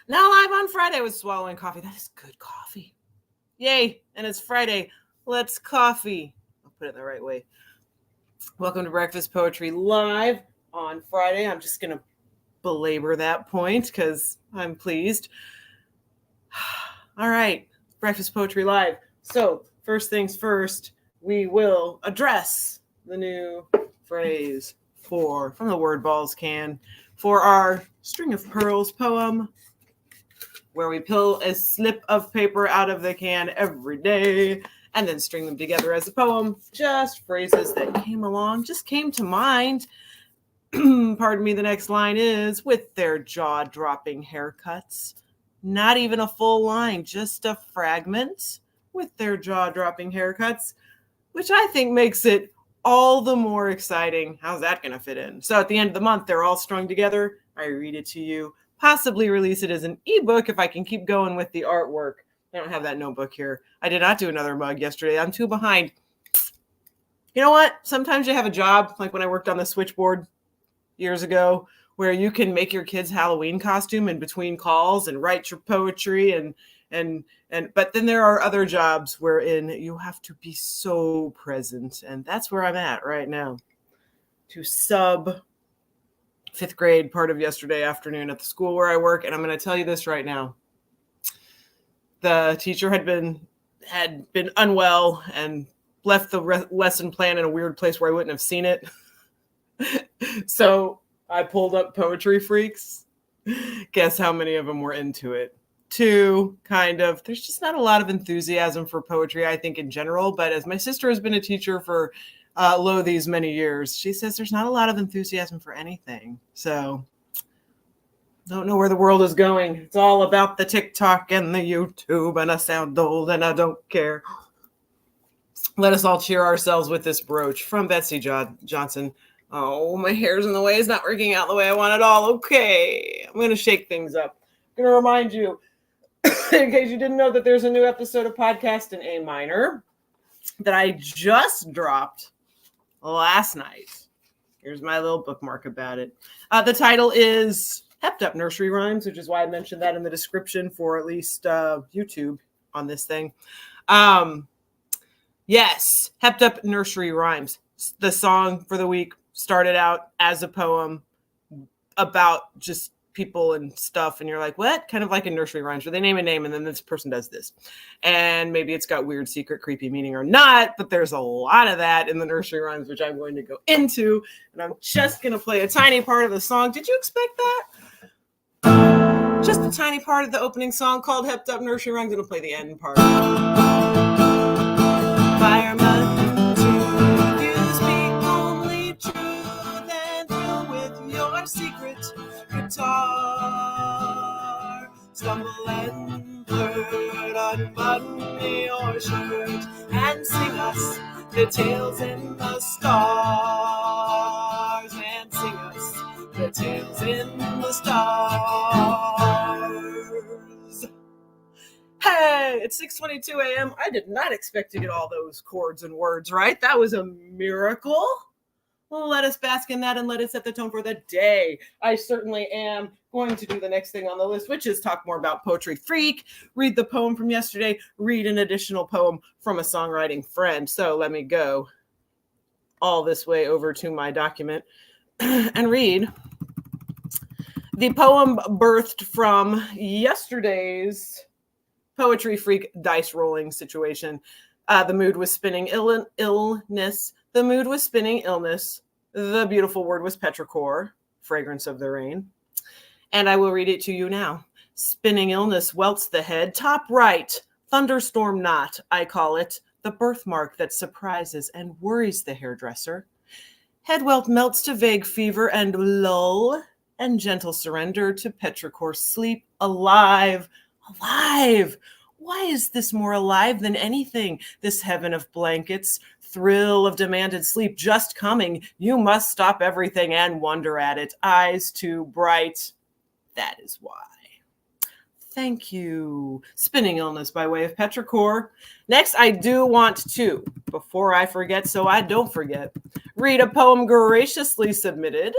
Now live on Friday, I was swallowing coffee. That is good coffee. Yay. And it's Friday. Let's coffee. I'll put it the right way. Welcome to Breakfast Poetry Live on Friday. I'm just going to belabor that point because I'm pleased. All right. Breakfast Poetry Live. So first things first, we will address the new phrase from the Word Balls can for our String of Pearls poem, where we pull a slip of paper out of the can every day and then string them together as a poem. Just phrases that came to mind. Pardon me, the next line is, with their jaw-dropping haircuts. Not even a full line, just a fragment with their jaw-dropping haircuts, which I think makes it all the more exciting. How's that going to fit in? So at the end of the month, they're all strung together. I read it to you. Possibly release it as an ebook if I can keep going with the artwork. I don't have that notebook here. I did not do another mug yesterday. I'm too behind. You know what? Sometimes you have a job, like when I worked on the switchboard years ago, where you can make your kids' Halloween costume in between calls and write your poetry but then there are other jobs wherein you have to be so present, and that's where I'm at right now. To sub fifth grade part of yesterday afternoon at the school where I work, and I'm going to tell you this right now. The teacher had been unwell and left the lesson plan in a weird place where I wouldn't have seen it. So I pulled up Poetry Freaks. Guess how many of them were into it? 2, kind of. There's just not a lot of enthusiasm for poetry, I think, in general. But as my sister has been a teacher for these many years, she says there's not a lot of enthusiasm for anything. So don't know where the world is going. It's all about the TikTok and the YouTube, and I sound old and I don't care. Let us all cheer ourselves with this brooch from Betsy Johnson. Oh, my hair's in the way. It's not working out the way I want it all. Okay, I'm going to shake things up. I'm going to remind you, in case you didn't know, that there's a new episode of Podcast in A Minor that I just dropped last night. Here's my little bookmark about it. The title is Hepped-Up Nursery Rhymes, which is why I mentioned that in the description for at least YouTube on this thing. Yes, Hepped-Up Nursery Rhymes. The song for the week started out as a poem about just people and stuff, and you're like, what? Kind of like in nursery rhymes where they name a name and then this person does this, and maybe it's got weird secret creepy meaning or not, but there's a lot of that in the nursery rhymes, which I'm going to go into, and I'm just going to play a tiny part of the song. Did you expect that? Just a tiny part of the opening song called Hepped Up Nursery Rhymes. I'm going to play the end part. Fireman, to you speak only truth and thrill with your secret guitar. Stumble and flirt, unbutton your shirt, and sing us the tales in the stars. And sing us the tales in the stars. Hey, it's 6:22 a.m. I did not expect to get all those chords and words right. That was a miracle. Let us bask in that and let it set the tone for the day. I certainly am going to do the next thing on the list, which is talk more about Poetry Freak, read the poem from yesterday, read an additional poem from a songwriting friend. So let me go all this way over to my document and read the poem birthed from yesterday's Poetry Freak dice rolling situation. The mood was spinning illness. The mood was spinning illness. The beautiful word was petrichor, fragrance of the rain. And I will read it to you now. Spinning illness welts the head, top right, thunderstorm knot, I call it, the birthmark that surprises and worries the hairdresser. Head welt melts to vague fever and lull, and gentle surrender to petrichor sleep, alive. Alive! Why is this more alive than anything? This heaven of blankets, thrill of demanded sleep just coming. You must stop everything and wonder at it. Eyes too bright. That is why. Thank you. Spinning illness by way of petrichor. Next, I do want to, before I forget so I don't forget, read a poem graciously submitted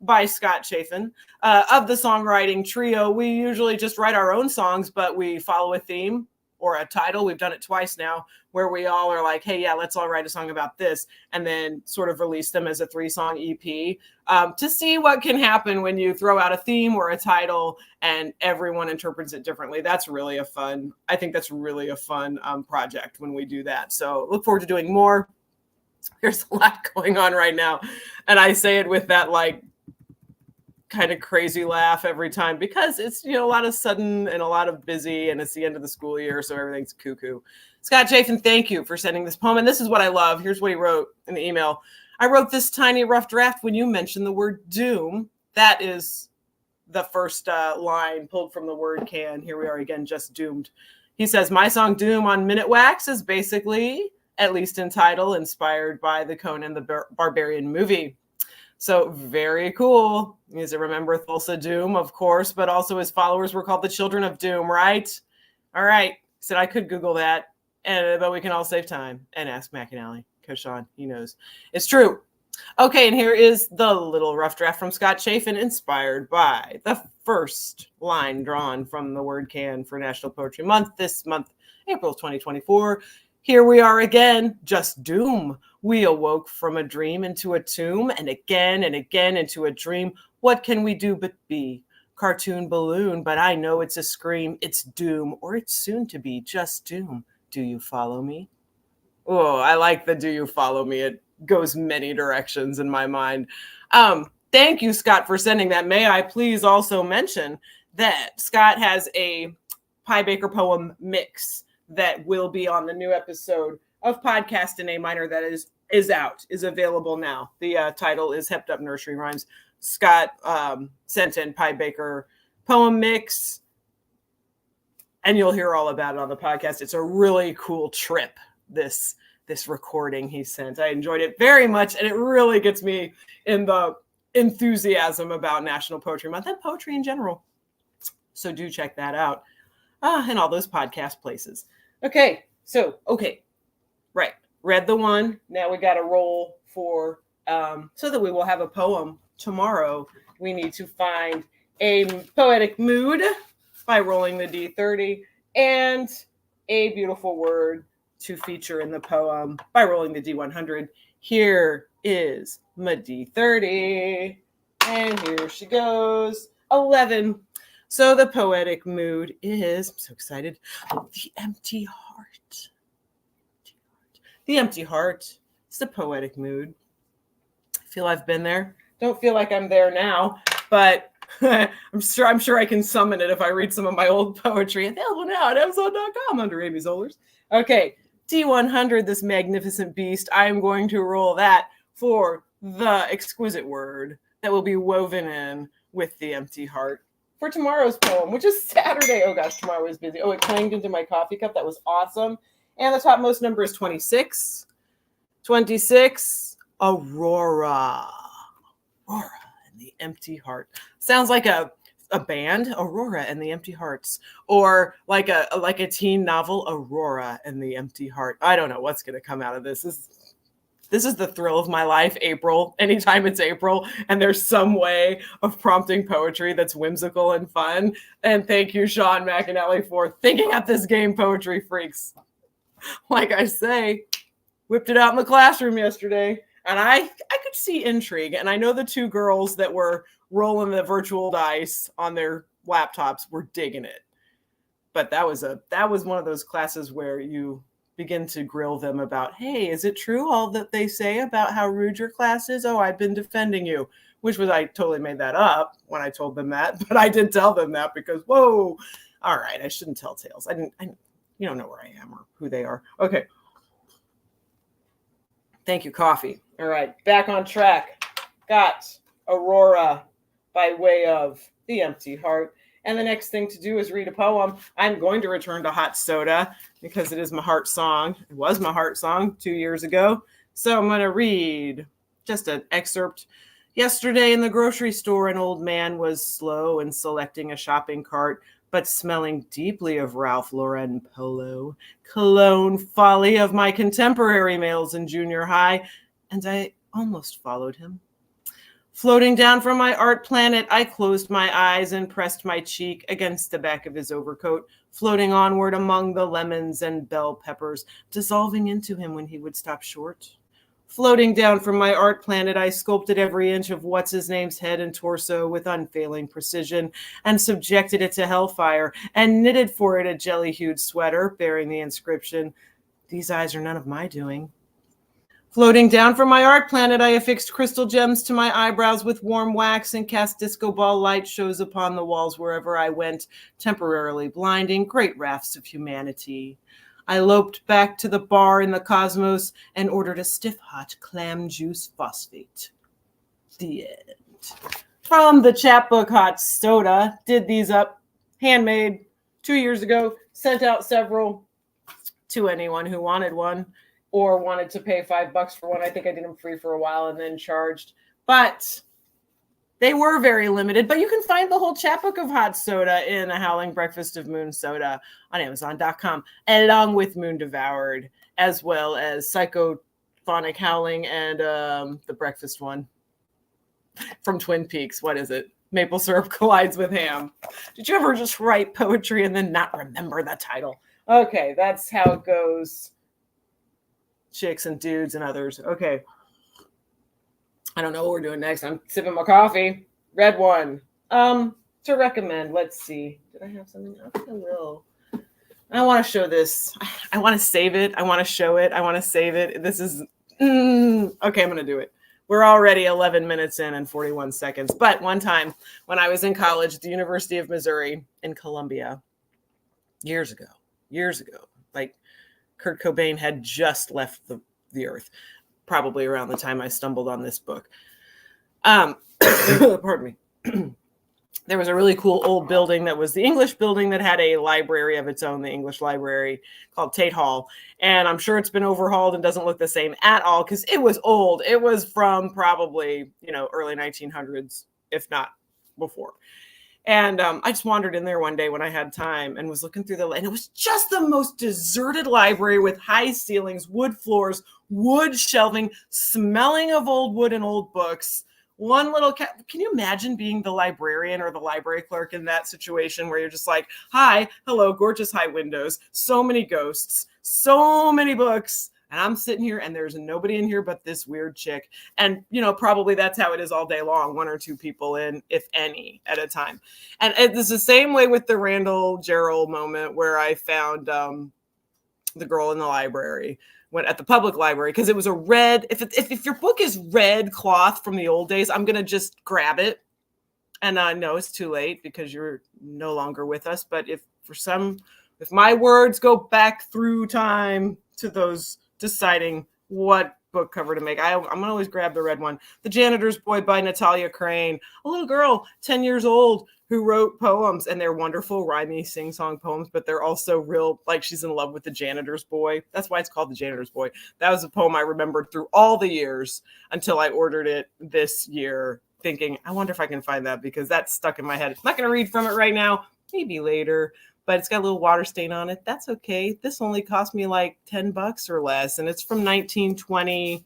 by Scott Chafin. Of the songwriting trio, we usually just write our own songs, but we follow a theme or a title. We've done it twice now, where we all are like, hey, yeah, let's all write a song about this, and then sort of release them as a 3-song EP to see what can happen when you throw out a theme or a title and everyone interprets it differently. That's really a fun, I think that's really a fun project when we do that. So look forward to doing more. There's a lot going on right now. And I say it with that like kind of crazy laugh every time because it's, a lot of sudden and a lot of busy, and it's the end of the school year, so everything's cuckoo. Scott Chafin, thank you for sending this poem. And this is what I love. Here's what he wrote in the email. I wrote this tiny rough draft when you mentioned the word doom. That is the first line pulled from the word can. Here we are again, just doomed. He says, my song Doom on Minutewax is basically, at least in title, inspired by the Conan the Barbarian movie. So very cool. He's a remember Thulsa Doom, of course, but also his followers were called the Children of Doom, right? All right. Said I could Google that, but we can all save time and ask McAnally, because Sean, he knows. It's true. Okay, and here is the little rough draft from Scott Chafin, inspired by the first line drawn from the word can for National Poetry Month this month, April 2024. Here we are again, just doom. We awoke from a dream into a tomb, and again into a dream. What can we do but be? Cartoon balloon, but I know it's a scream. It's doom, or it's soon to be just doom. Do you follow me? Oh, I like the do you follow me. It goes many directions in my mind. Thank you, Scott, for sending that. May I please also mention that Scott has a Pie Baker poem mix that will be on the new episode of Podcast in A Minor that is available now. The title is Hepped Up Nursery Rhymes. Scott sent in Pie Baker poem mix, and you'll hear all about it on the podcast. It's a really cool trip, this recording he sent. I enjoyed it very much, and it really gets me in the enthusiasm about National Poetry Month and poetry in general. So do check that out. And all those podcast places. Okay, right. Read the one. Now we got to roll for, so that we will have a poem tomorrow. We need to find a poetic mood by rolling the D30 and a beautiful word to feature in the poem by rolling the D100. Here is my D30, and here she goes, 11. So the poetic mood is, I'm so excited, the empty heart. The empty heart is the poetic mood. I feel I've been there. Don't feel like I'm there now, but I'm sure I can summon it if I read some of my old poetry. Available now at Amazon.com under Amy Zollers. Okay, D100, this magnificent beast. I'm going to roll that for the exquisite word that will be woven in with the empty heart for tomorrow's poem, which is Saturday. Oh gosh, tomorrow is busy. Oh, it clanged into my coffee cup. That was awesome. And the topmost number is 26. 26, Aurora. Aurora and the Empty Heart. Sounds like a band, Aurora and the Empty Hearts, or like a teen novel, Aurora and the Empty Heart. I don't know what's going to come out of this. This is the thrill of my life, April. Anytime it's April and there's some way of prompting poetry that's whimsical and fun. And thank you, Sean McAnally, for thinking up this game, Poetry Freaks. Like I say, whipped it out in the classroom yesterday, and I could see intrigue. And I know the two girls that were rolling the virtual dice on their laptops were digging it. But that was one of those classes where you begin to grill them about, hey, is it true all that they say about how rude your class is? Oh, I've been defending you, which was, I totally made that up when I told them that, but I did tell them that because, whoa, all right, I shouldn't tell tales. You don't know where I am or who they are. Okay. Thank you, coffee. All right, back on track. Got Aurora by way of the Empty Heart. And the next thing to do is read a poem. I'm going to return to Hot Soda because it is my heart song. It was my heart song 2 years ago. So I'm going to read just an excerpt. Yesterday in the grocery store, an old man was slow in selecting a shopping cart, but smelling deeply of Ralph Lauren Polo, cologne folly of my contemporary males in junior high, and I almost followed him. Floating down from my art planet, I closed my eyes and pressed my cheek against the back of his overcoat, floating onward among the lemons and bell peppers, dissolving into him when he would stop short. Floating down from my art planet, I sculpted every inch of what's-his-name's head and torso with unfailing precision and subjected it to hellfire and knitted for it a jelly-hued sweater bearing the inscription, "These eyes are none of my doing." Floating down from my art planet, I affixed crystal gems to my eyebrows with warm wax and cast disco ball light shows upon the walls wherever I went, temporarily blinding great rafts of humanity. I loped back to the bar in the Cosmos and ordered a stiff hot clam juice phosphate. The end. From the chapbook Hot Soda, did these up, handmade 2 years ago, sent out several to anyone who wanted one or wanted to pay $5 for one. I think I did them free for a while and then charged, but they were very limited. But you can find the whole chapbook of Hot Soda in A Howling Breakfast of Moon Soda on Amazon.com, along with Moon Devoured, as well as Psychophonic Howling and the breakfast one from Twin Peaks. What is it? Maple Syrup Collides with Ham. Did you ever just write poetry and then not remember the title? Okay, that's how it goes. Chicks and dudes and others. Okay. I don't know what we're doing next. I'm sipping my coffee. Red one. To recommend. Let's see. Did I have something? I think I will. I want to show this. I want to save it. I want to show it. I want to save it. This is okay. I'm going to do it. We're already 11 minutes in and 41 seconds. But one time when I was in college at the University of Missouri in Columbia, years ago, like Kurt Cobain had just left the earth, probably around the time I stumbled on this book. Pardon me. There was a really cool old building that was the English building that had a library of its own, the English library called Tate Hall. And I'm sure it's been overhauled and doesn't look the same at all because it was old. It was from probably, early 1900s, if not before. And I just wandered in there one day when I had time and was looking through and it was just the most deserted library with high ceilings, wood floors, wood shelving, smelling of old wood and old books. One little can you imagine being the librarian or the library clerk in that situation where you're just like, hi, hello, gorgeous high windows, so many ghosts, so many books. And I'm sitting here and there's nobody in here but this weird chick. And, probably that's how it is all day long. One or two people in, if any, at a time. And it's the same way with the Randall Jarrell moment where I found the girl in the library. Went at the public library because it was a red. If your book is red cloth from the old days, I'm going to just grab it. And I know it's too late because you're no longer with us. But if my words go back through time to those deciding what book cover to make, I'm going to always grab the red one. The Janitor's Boy by Natalia Crane, a little girl, 10 years old, who wrote poems, and they're wonderful, rhymey, sing-song poems, but they're also real, like she's in love with the janitor's boy. That's why it's called The Janitor's Boy. That was a poem I remembered through all the years until I ordered it this year, thinking, I wonder if I can find that because that's stuck in my head. I'm not going to read from it right now, maybe later, but it's got a little water stain on it. That's okay. This only cost me like $10 or less, and it's from 1920,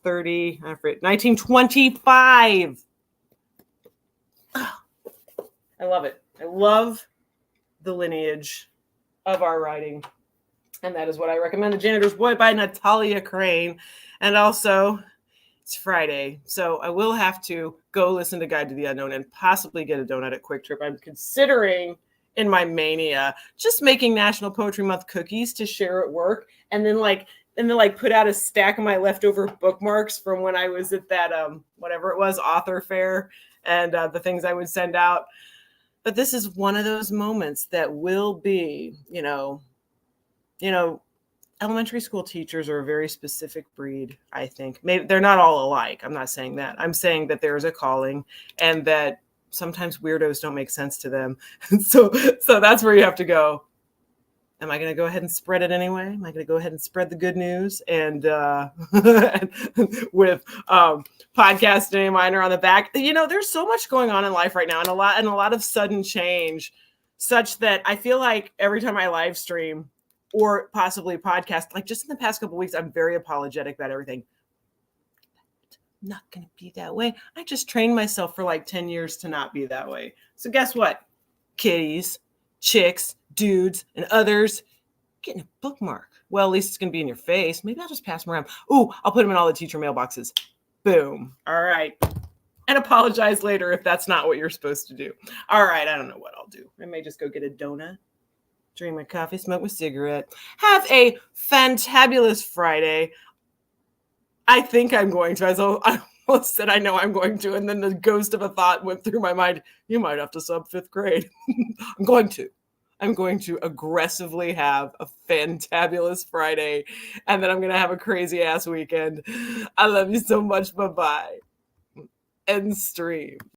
30, I forget, 1925. I love it. I love the lineage of our writing. And that is what I recommend. The Janitor's Boy by Natalia Crane. And also, it's Friday. So I will have to go listen to Guide to the Unknown and possibly get a donut at Quick Trip. I'm considering, in my mania, just making National Poetry Month cookies to share at work. And then put out a stack of my leftover bookmarks from when I was at that, whatever it was, author fair, and the things I would send out. But this is one of those moments that will be, elementary school teachers are a very specific breed, I think. Maybe they're not all alike. I'm not saying that. I'm saying that there's a calling and that sometimes weirdos don't make sense to them. So that's where you have to go. Am I going to go ahead and spread it anyway? Am I going to go ahead and spread the good news and with podcast A minor on the back? There's so much going on in life right now, and a lot of sudden change, such that I feel like every time I live stream or possibly podcast, like just in the past couple of weeks, I'm very apologetic about everything. not going to be that way. I just trained myself for like 10 years to not be that way. So guess what? Kitties, chicks, dudes, and others getting a bookmark. Well, at least it's going to be in your face. Maybe I'll just pass them around. Ooh, I'll put them in all the teacher mailboxes. Boom. All right. And apologize later if that's not what you're supposed to do. All right. I don't know what I'll do. I may just go get a donut, drink my coffee, smoke my cigarette. Have a fantabulous Friday. I think I'm going to. I almost said I know I'm going to, and then the ghost of a thought went through my mind. You might have to sub 5th grade. I'm going to aggressively have a fantabulous Friday, and then I'm going to have a crazy ass weekend. I love you so much. Bye-bye. End stream.